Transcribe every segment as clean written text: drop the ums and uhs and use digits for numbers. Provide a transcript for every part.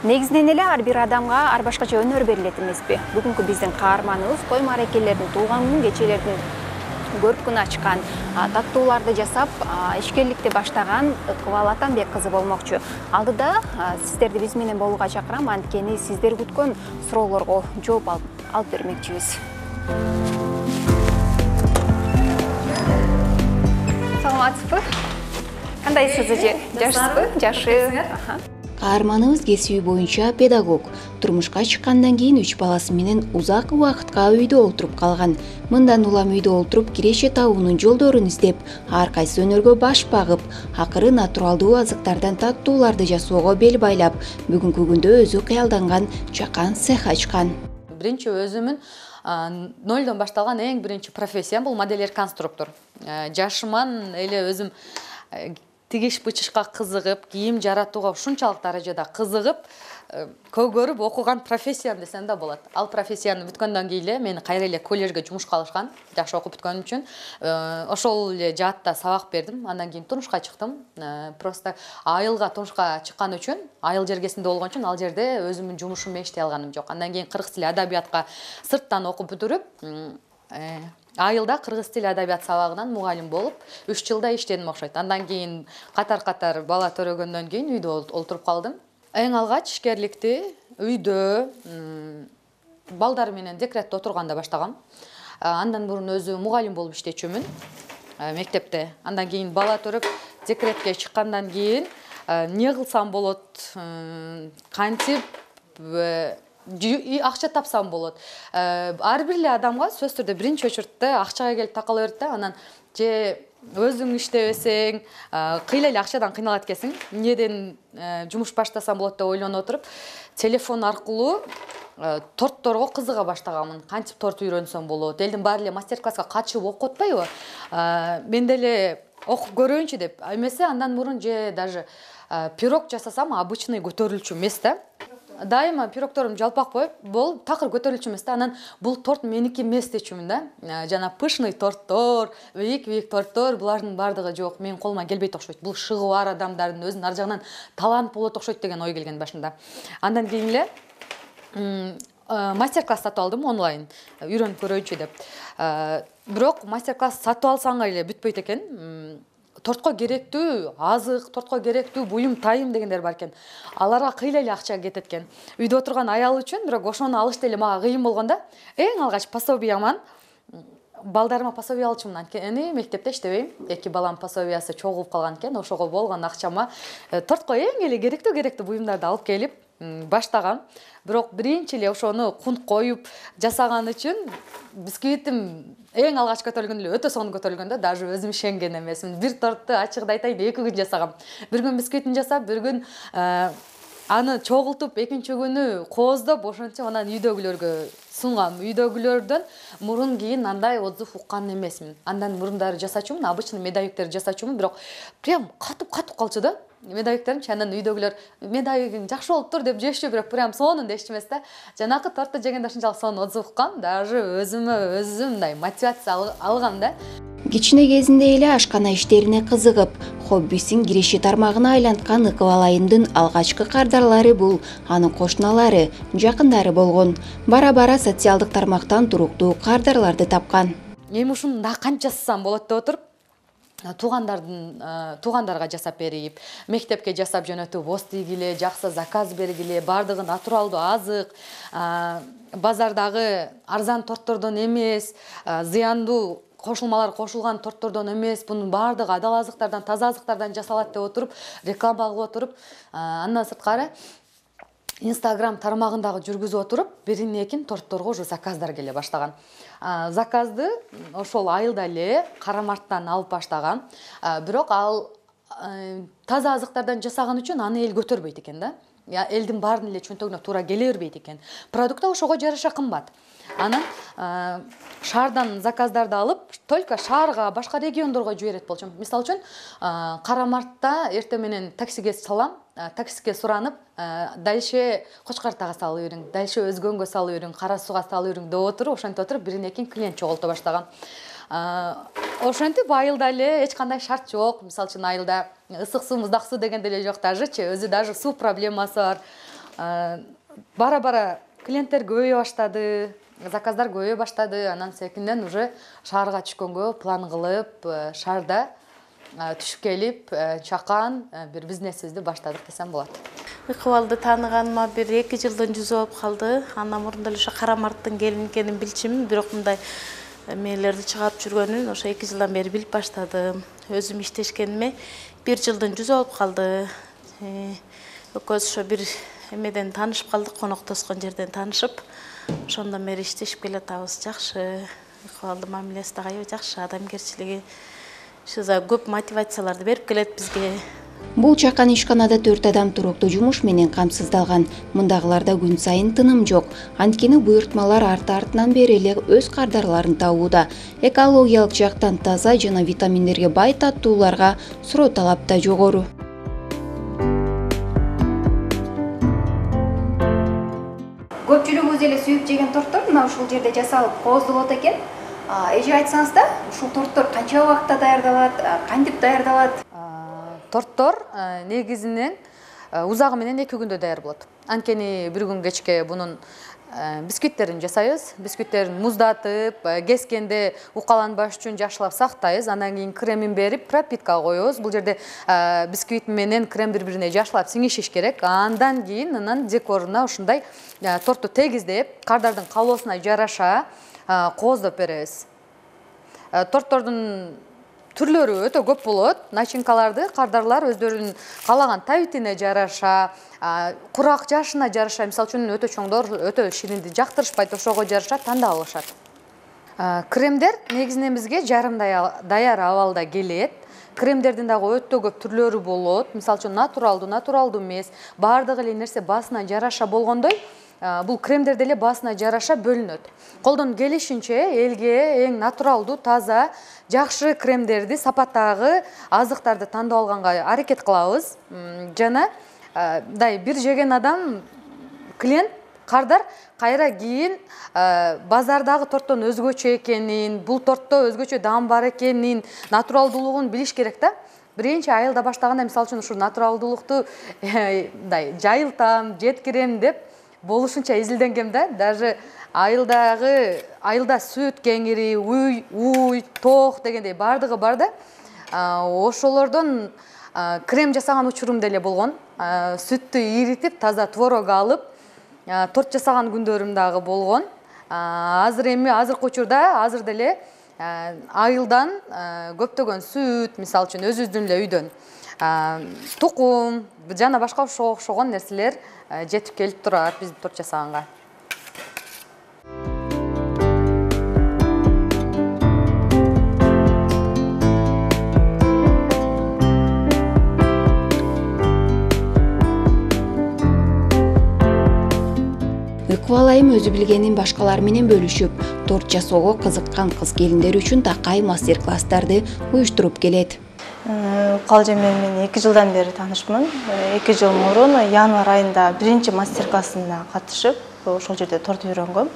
Негизинен эле ар бир адамга ар башкача өнөр берилет эмеспи? Бүгүнкү биздин каарманыбыз той мааракелердин, туулган күн кечелердин көркүн ачкан, таттууларды жасап, ишкерликти баштаган Ыкыбал Атамбек кызы болмокчу. Алдыда сиздерди биз менен болууга чакырам, анткени сиздер күткөн суроолорго жооп алып бермекчибиз. Саламатсызбы? Кандайсыз эже? Жашсызбы? Жашы. Каарманыбыз кесиби боюнча педагог. Турмушка чыккандан кийин 3 баласы менен узак убакытка үйдө отуруп калган. Мындан улам үйдө отуруп киреше табуунун жолдорун издеп, ар кайсы өнөргө баш багып, акыры натуралдуу азыктардан таттууларды жасоого бел байлап, бүгүнкү күндө өзү кыялданган чакан цех ачкан. Биринчи өзүмүн нолдон башталган эң биринчи профессиям бул модельер-конструктор. Жашыман эле өзүм тигиш бычышка кызыгып, кийим жаратууга ушунчалык даражада кызыгып, көгөрүп окуган профессиям десем да болот. Ал профессияны бүткөндөн кийин эле мени кайра эле коллежге жумушка алышкан, жакшы окуп бүткөнүм үчүн. Ошол эле жаатта сабак бердим. Андан кийин турмушка чыктым. Просто айылга турмушка чыккан үчүн, айыл жергесинде болгон үчүн ал жерде өзүмдүн жумушум менен иштей алганым жок. Андан кийин кыргыз тили адабиятка сырттан окуп бүтүрүп, айылда кыргыз тили адабият сабагынан мугалим болуп 3 жылда иштедим окшойт. Андан кийин катар бала төрөгөндөн кийин үйдө олтуруп калдым. Эң алгач ишкерликти үйдө балдар менен декретте отурганда баштагам. Андан мурун өзү мугалим болуп иштечүмүн мектепте. Андан кийин бала төрөп декретке чыккандан кийин эмне кылсам болот, кантип акча тапсам болот. Ар бир эле адамга сөзсүз түрдө биринчи очередте акчага келип такала берет да, анан же өзүң иштебесең, кыйла эле акчадан кыйналат экенсиң. Эмнеден жумуш баштасам болот деп ойлонуп отуруп, телефон аркылуу тортторго кызыга баштаганмын. Кантип торт үйрөнсөм болот? Элдин баары эле мастер-класска катышып окуп атпайбы? Мен деле окуп көрөйүнчү деп. Эмесе андан мурун же даже пирог жасасам обычный көтөрүлчү эмес да. Дайыма пирогторум жалпак болуп, такыр көтөрүлчү эмес да. Анан бул торт меники эмес дечүмүн да. Жана пышный торттор, бийик торттор, булардын бардыгы жок, менин колума келбейт окшойт. Бул шыгы бар адамдардын өзүнүн ар жагынан талант болот окшойт деген ой келген башында. Андан кийин эле мастер-класс сатып алдым онлайн, үйрөнүп көрөйүнчү деп. Бирок мастер-класс сатып алсаң эле бүтпөйт экен. Тортко керектүү азык, тортко керектүү буюм тайым дегендер бар экен. Аларга кыйла эле акча кетет экен. Үйдө отурган аял үчүн, бирок ошону алыш деле мага кыйын болгондо, эң алгач пособияман балдарыма пособие алчумун. Анткени мектепте иштебейм. 2 балам пособиясы чогулуп калган экен. Ошого болгон акчама тортко эң эле керектүү буюмдарды алып келип баштагам. Бирок биринчи эле ошону кунт коюп жасаган үчүн бисквитим эң алгач көтөрүлгөндө эле өтө сонун көтөрүлгөндө, даже өзүм ишенген эмесмин. Бир тортты ачыгын айтайын, 2 күн жасагам. Бир күн бисквитин жасап, бир күн аны чогултуп, экинчи күнү кооздоп, ошентип анан үйдөгүлөргө сунгам. Үйдөгүлөрдөн мурун кийин андай отзыв уккан эмесмин. Андан мурундары жасачумун, обычный медовиктерди жасачумун, бирок прям катып калчу да. Медовиктеримчи, анан үйдөгүлөр медовигиң жакшы болуптур деп жешчү, бирок прям сонун дешчү эмес да. Жанакы тортты жегенде ушунчалык сонун отзыв уккам, даже өзүм мындай мотивация алгам да. Кичине кезинде эле ашкана иштерине кызыгып, хоббисин киреше тармагына айланткан Ыкыбал айымдын алгачкы кардарлары бул анын кошуналары, жакындары болгон. Бара-бара социалдык тармактан туруктуу кардарларды тапкан. Эми ушуну да канча жасасам болот деп отуруп, туугандарга жасап берип, мектепке жасап жөнөтүп, пост ийгиле, жакшы заказ бергиле, бардыгы натуралдуу азык, базардагы арзан торттордон эмес, зыяндуу кошулмалар кошулган торттордон эмес, бунун бардыгы адал азыктардан, таза азыктардан жасалат деп отуруп, реклама кылып отуруп, андан сырткары Instagram тармагындагы жүргүзүп отуруп, бирин-экин тортторго уже заказдар келе баштаган. Заказды ошол айылда эле Карамарттан алып баштагам. Бирок ал таза азыктардан жасаган үчүн аны эл көтөрбөйт экен да. Элдин баарынын эле чөнтөгүнө туура келе бербейт экен. Продукт ошого жараша кымбат. Анан шаардан заказдарды алып, только шаарга, башка региондорго жиберет болчумун. Мисалы үчүн, Карамартта эртең менен таксиге салам, таксиге суранып, дальше Кочкартага салып бериң, дальше Өзгөнгө салып бериң, Кара Сууга салып бериң деп отуруп, ошентип отуруп бирин-экин клиент чогулта баштагам. Ошентип айылда эле эч кандай шарт жок. Мисалы үчүн айылда ысык суу, муздак суу деген деле жок, даже өзү даже суу проблемасы бар. Бара-бара клиенттер көбөйө баштады, заказдар көбөйө баштады. Анан секинден уже шаарга түшкөнгө план кылып, шаарда түшүп келип, чакан бир бизнесибизди баштадык десем болот. Ыкыбалды тааныганыма бир 2 жылдын жүзү болуп калды. Андан мурун деле ошо Карамарттын келини экенин билчүмүн, бирок мындай эмелерди чыгарып жүргөнүн ошо 2 жылдан бери билип баштадым. Өзүм иштешкениме 1 жылдын жүзү болуп калды. Экөөбүз ошо бир эмеден таанышып калдык, коноктоскон жерден таанышып, ошондон бери иштешип келатабыз. Жакшы. Ыкыбалды мамилеси дагы аябай жакшы, адамгерчилиги. Шыза көп мотивацияларды берип келет бизге. Бул чакан ишканада 4 адам туруктуу жумуш менен камсыздалган. Мындагыларда күн сайын тыным жок. Анткени буйртмалар арты-артынан бери эле өз кардарларын табууда. Экологиялык жактан таза жана витаминдерге бай таттууларга суроо талап да жогору. Көпчүлүгүбүз эле сүйүп жеген торттор мына ушул жерде жасалып кооздолот экен. Эже айтсаңыз да, ушул торттор канча убакытта даярдалат, кантип даярдалат? Торттор негизинен узагы менен 2 күндө даяр болот. Анткени бир күн кечке бунун бисквиттерин жасайбыз. Бисквиттерин муздатып, кескенде укаланбаш үчүн жакшылап сактайбыз. Андан кийин кремин берип, пропиткага коебуз. Бул жерде бисквит менен крем бири-бирине жакшылап сиңишиш керек. Андан кийин анан декоруна ушундай торту тегиздеп, кардардын каалоосуна жараша кооздоп беребиз. Торттордун түрлөрү өтө көп болот. Начинкаларды кардарлар өздөрүнүн каалаган табитине жараша, курак жашына жараша, мисалы үчүн өтө чоңдор өтө ширинди жактырышпайт, ошого жараша тандап алышат. Кремдер негизинен бизге жарым даяр абалда келет. Кремдердин дагы өтө көп түрлөрү болот. Мисалы үчүн натуралдуу эмес, баардык эле нерсе басына жараша болгондой, бул кремдер деле басына жараша бөлүнөт. Колдон келишинче элге эң натуралдуу, таза, жакшы кремдерди, сапаттагы азыктарды тандап алганга аракет кылабыз. Жана бир жеген адам, клиент, кардар кайра кийин базардагы торттон өзгөчө экенин, бул тортто өзгөчө даам бар экенин, натуралдуулугун билиш керек да. Биринчи айылда баштаганда, мисалы үчүн ушу натуралдуулукту жайылтам, жеткирем деп болушунча изилденгем да. Даже айылда сүт кеңири, уй, тоок дегендей бардыгы бар да. Ошолордон крем жасаган учурум деле болгон. Сүттү иритип, таза творог алып, торт жасаган күндөрүм дагы болгон. Азыркы учурда азыр деле айылдан көптөгөн сүт, мисалы үчүн өзүбүздүн эле үйдөн тукум жана башка окшогон нерселер жетип келип турат биздин торт жасаганга. Ыкбал айым өзү билгенин башкалар менен бөлүшүп, торт жасоого кызыккан кыз келиндер үчүн такай мастер-класстарды уюштуруп келет. Калжа менен 2 жылдан бери таанышмын. 2 жыл мурун январь айында биринчи мастер-классына катышып, ошол жерде торт үйрөнгөм.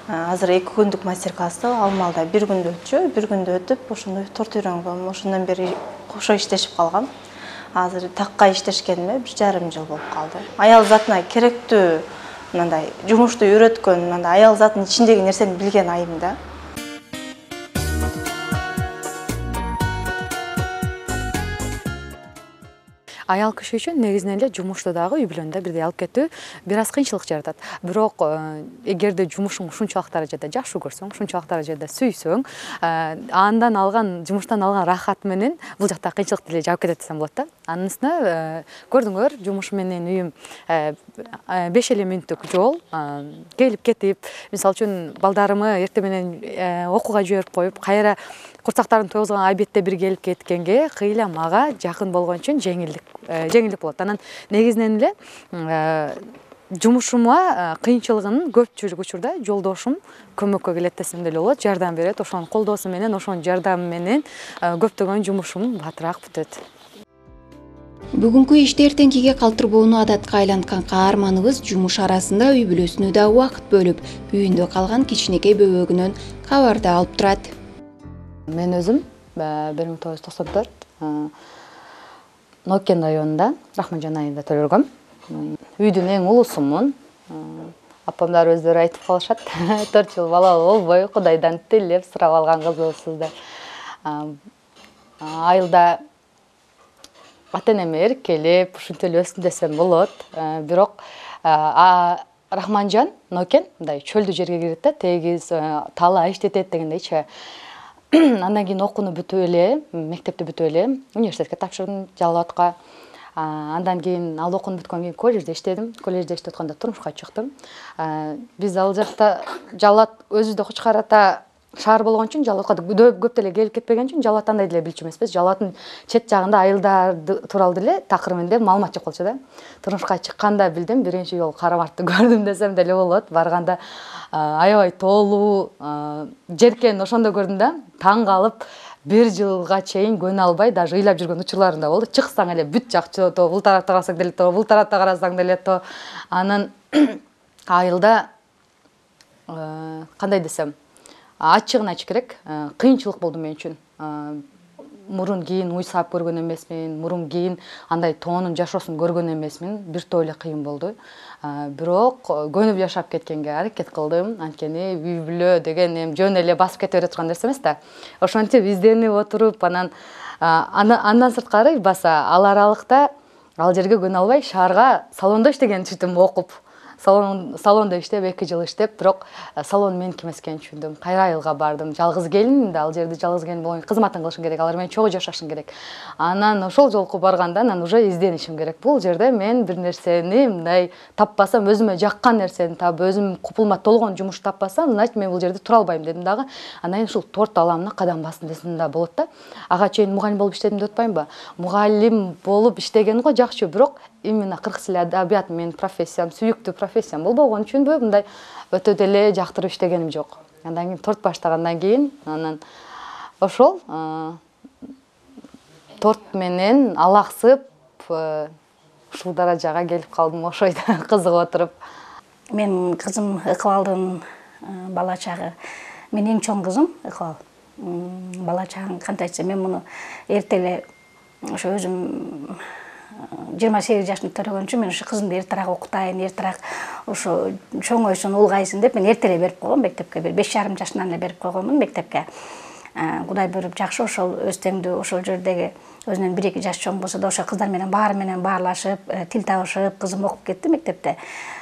Азыр 2 күндүк мастер-классты Алмалда 1 күндө өтчү, 1 күндө өтүп, ошондой торт үйрөнгөм. Ошондон бери кошо иштешип калгам. Азыр такка иштешкениме 1,5 жыл болуп калды. Аял затына керектүү мындай жумушту үйрөткөн, мындай аял затынын ичиндеги нерсени билген айым да. Аял киши үчүн негизинен эле жумушту дагы үй бүлөндө бирдей алып кетүү бир аз кыйынчылык жаратат. Бирок эгерде жумушуң ушунчалык даражада жакшы көрсөң, ушунчалык даражада сүйсөң, андан алган жумуштан алган рахат менен бул жакта кыйынчылык деле жаап кетет десем болот да. Анын үстүнө көрдүңөр, жумуш менен үйүм 5 мүнөттүк жол, келип кетип, мисалы үчүн балдарымы эртең менен окууга жиберип коюп, кайра курсактарын тойгузган обедте бир келип кеткенге кыйла мага жакын болгон үчүн жеңилдик болот. Анан негизинен эле жумушума кыйынчылыгынын көпчүлүк учурда жолдошум көмөккө келет десем деле болот, жардам берет. Ошонун колдоосу менен, ошонун жардамы менен көптөгөн жумушум батыраак бүтөт. Бүгүнкү ишти эртеңкиге калтырбоону адатка айланткан каарманыбыз жумуш арасында үй бүлөсүнө да убакыт бөлүп, үйүндө калган кичинекей бөбөгүнөн кабарды алып турат. Мен өзүм 1994 Нокен районунда, Рахманжан айылында төрөлгөм. Үйдүн эң улусумун. Апамдар өздөрү айтып калышат. 4 жыл балалуу болбой Кудайдан тилеп сурап алган кызыбыз деп. Айылда ата-энем эркелеп, ушинтип эле өстүм десем болот. Бирок Рахманжан Нокен мындай чөлдүү жерге кирет да, тегиз тала иштетет дегендейчи. Андан кийин окууну бүтүп эле, мектепти бүтүп эле, университетке тапшырдым, Жалал Абадка. Андан кийин ал окууну бүткөндөн кийин колледжде иштедим. Колледжде иштеп атканда турмушка чыктым. Биз ал жакта Жалал Абад өзүбүздө Кучкар Ата шаар болгон үчүн Жалал Абадка көп деле келип кетпеген үчүн Жалал Абад андай деле билчү эмеспиз. Жалал Абадтын чет жагында айылдар тууралуу деле такыр менде маалымат жок болчу да. Турмушка чыкканда билдим, биринчи жолу Карамартты көрдүм десем деле болот. Барганда аябай тоолуу, жеркени ошондо көрдүм да. Таң калып, 1 жылга чейин көнө албай, даже ыйлап жүргөн учурларым да болду. Чыксаң эле бүт жакчы, то бул тарапта карасаң деле то, бул тарапта карасаң деле то. Анан айылда кандай десем, ачыгын айтыш керек, кыйынчылык болду мен үчүн. Мурун кийин уйсап көргөн эмесмин, мурун кийин андай тоонун жашоосун көргөн эмесмин. Бир топ эле кыйын болду. Бирок көнүп жашап кеткенге аракет кылдым. Анткени үй бүлө деген эми жөн эле басып кете бере турган нерсе эмес да. Ошентип изденип отуруп, андан сырткары баса ал аралыкта ал жерге көнө албай шаарга салондо иштеген түштүм окуп. Салондо иштеп 2 жыл иштеп, бирок салон меники эмес экенин түшүндүм. Кайра айылга бардым. Жалгыз келинмин да, ал жерде жалгыз келин болгон кызматын кылышым керек. Алар менен чогуу жашашым керек. Анан ошол жолку барганда анан уже изденишим керек. Бул жерде мен бир нерсени мындай таппасам, өзүмө жаккан нерсени таап, өзүм купулма толгон жумуш таппасам, значит мен бул жерде тура албайм дедим дагы. Андан кийин ушул торт аламына кадам бастым десем да болот да. Ага чейин мугалим болуп иштедим деп атпаймынбы? Мугалим болуп иштеген го жакшы, бирок именно кыргыз тили адабият менин профессиям, сүйүктүү профессиям болбогон үчүнбү мындай өтө деле жактырып иштегеним жок. Андан кийин торт баштагандан кийин анан ошол торт менен алаксып ушул даражага келип калдым ошой кызыгып отуруп. Мен кызым Ыкыбалдын бала чагы. Мен эң чоң кызым Ыкыбал. Бала чагым кантип айтсам, мен муну эрте эле ошо өзүм 28 жашын төрөгөн үчүн мен ушу кызымды эртерээк окутайын, эртерээк ошо чоңойсун, улгайсын деп мен эрте эле берип койгом мектепке. 5,5 жашынан эле берип койгонмун мектепке. Кудай буйруп жакшы ошол өстөңдү ошол жердеги өзүнөн 1-2 жаш чоң болсо да ошо кыздар менен баары менен баарлашып, тил табышып, кызым окуп кетти мектепте.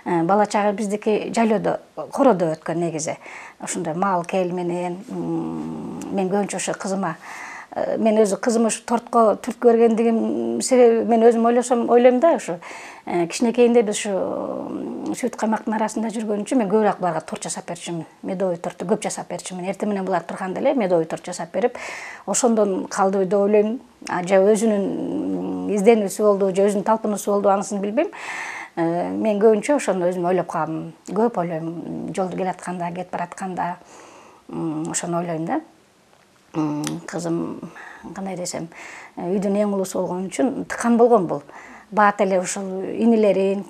Бала чагы биздики жайлоодо, кородо өткөн негизи. Ошондой мал кел менен мен көбүнчө ошо кызыма мен өзү кызым ушу тортко түрткү бергендигим себеби мен өзүм ойлойм да, ушу кичинекейинде биз ушу сүт каймактын арасында жүргөн үчүн мен көбүрөөк буларга торт жасап берчүмүн. Медовый торту көп жасап берчүмүн. Эртең менен булар турганда эле медовый торт жасап берип, ошондон калды деп ойлойм. Же өзүнүн изденүүсү болду, же өзүнүн талпынуусу болду, анысын билбейм. Мен көбүнчө ошону өзүм ойлоп калам. Көп ойлойм. Жолду келатканда, кетип баратканда ошону ойлойм да. Кызым кандай десем, үйдүн эң улусу болгон үчүн тыкан болгон бул. Баат эле ушул инилерин,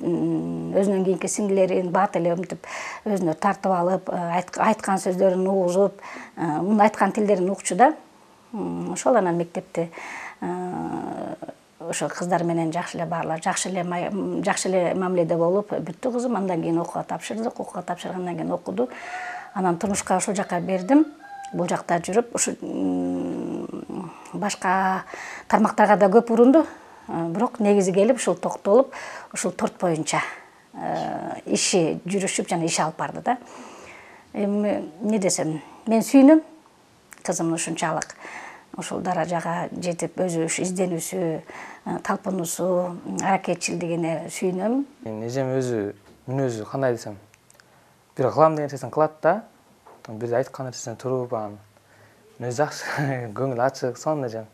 өзүнөн кийинки сиңдилерин баат эле мынтип өзүнө тартып алып, айткан сөздөрүн угузуп, мунун айткан тилдерин укчу да. Ошол анан мектепти ошо кыздар менен жакшы эле баарлап, жакшы эле мамиледе болуп бүттү кызым. Андан кийин окууга тапшырдык. Окууга тапшыргандан кийин окуду. Анан турмушка ошол жака бердим. Бул жакта жүрүп, ушу башка тармактарга да көп урунду. Бирок негизи келип, ушул токтолуп, ушул торт боюнча иши жүрүшүп жана иш алып барды да. Эми не десем, мен сүйүнөм кызымдын ушунчалык ушул даражага жетип, өзү изденүүсү, талпынуусу, аракетчилдигине сүйүнөм. Эжем өзү кандай десем, бир кылам деген нерсесин кылат да. Бир айткан нерсесине туруп, өзү жакшы, көңүл ачык, сонун эжем.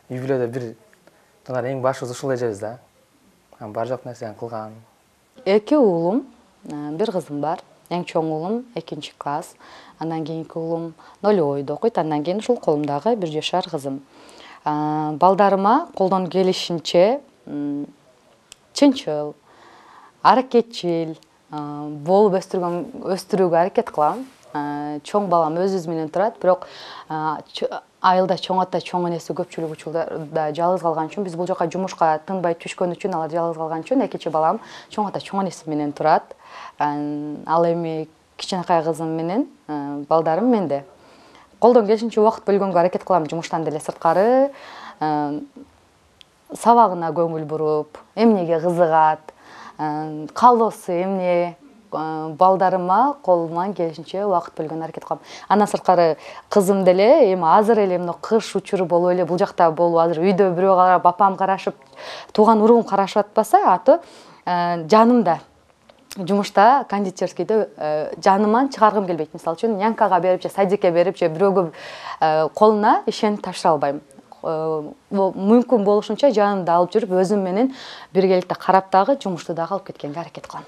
Үй бүлөдө бир эң башыбыз ушул эжебиз да. Бар жок нерсени кылган. 2 уулум, 1 кызым бар. Эң чоң уулум 2 класс. Андан кийинки уулум 0-ойдо окуйт. Андан кийин ушул колумдагы 1 жашар кызым. Балдарыма колдон келишинче чынчыл, аракетчил болуп өстүрүүгө аракет кылам. Чоң балам өзүбүз менен турат, бирок айылда чоң ата чоң энеси көпчүлүк учурда жалгыз калган үчүн биз бул жака жумушка тынбай түшкөн үчүн алар жалгыз калган үчүн экинчи балам чоң ата чоң энеси менен турат. Ал эми кичинекай кызым менен балдарым менде. Колдон келишинче убакыт бөлгөнгө аракет кылам жумуштан деле сырткары. Сабагына көңүл буруп, эмнеге кызыгат, каалоосу эмне, балдарыма колуман келишинче убакыт бөлгөнгө аракет кылам. Андан сырткары кызым деле эми азыр эле мына кыш учуру болуп эле бул жакта болуп азыр үйдө бирөө карап, апам карашып, тууган уругум карашып атпаса, аты жанымда жумушта кондитерскийде жаныман чыгаргым келбейт. Мисалы үчүн нянкага берип же садикке берип же бирөөгө колуна ишенип тапшыра албайм. Мүмкүн болушунча жанымда алып жүрүп өзүм менен биргеликте карап дагы жумушту дагы алып кеткенге аракет кылам.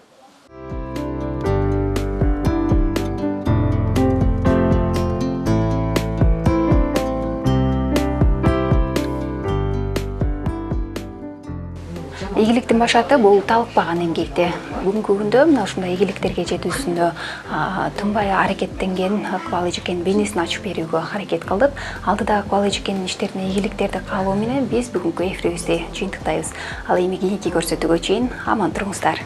Ийгиликтин башаты бул талыкпаган эмгекте. Бүгүнкү күндө мына ушундай ийгиликтерге жетүүсүндө тынбай аракеттенген Акбал эжекенин бейнесин ачып берүүгө аракет кылдык. Алдыда Акбал эжекенин иштерине ийгиликтерди каалоо менен биз бүгүнкү эфирибизди жыйынтыктайбыз. Ал эми кийинки көрсөтүүгө чейин аман туруңуздар.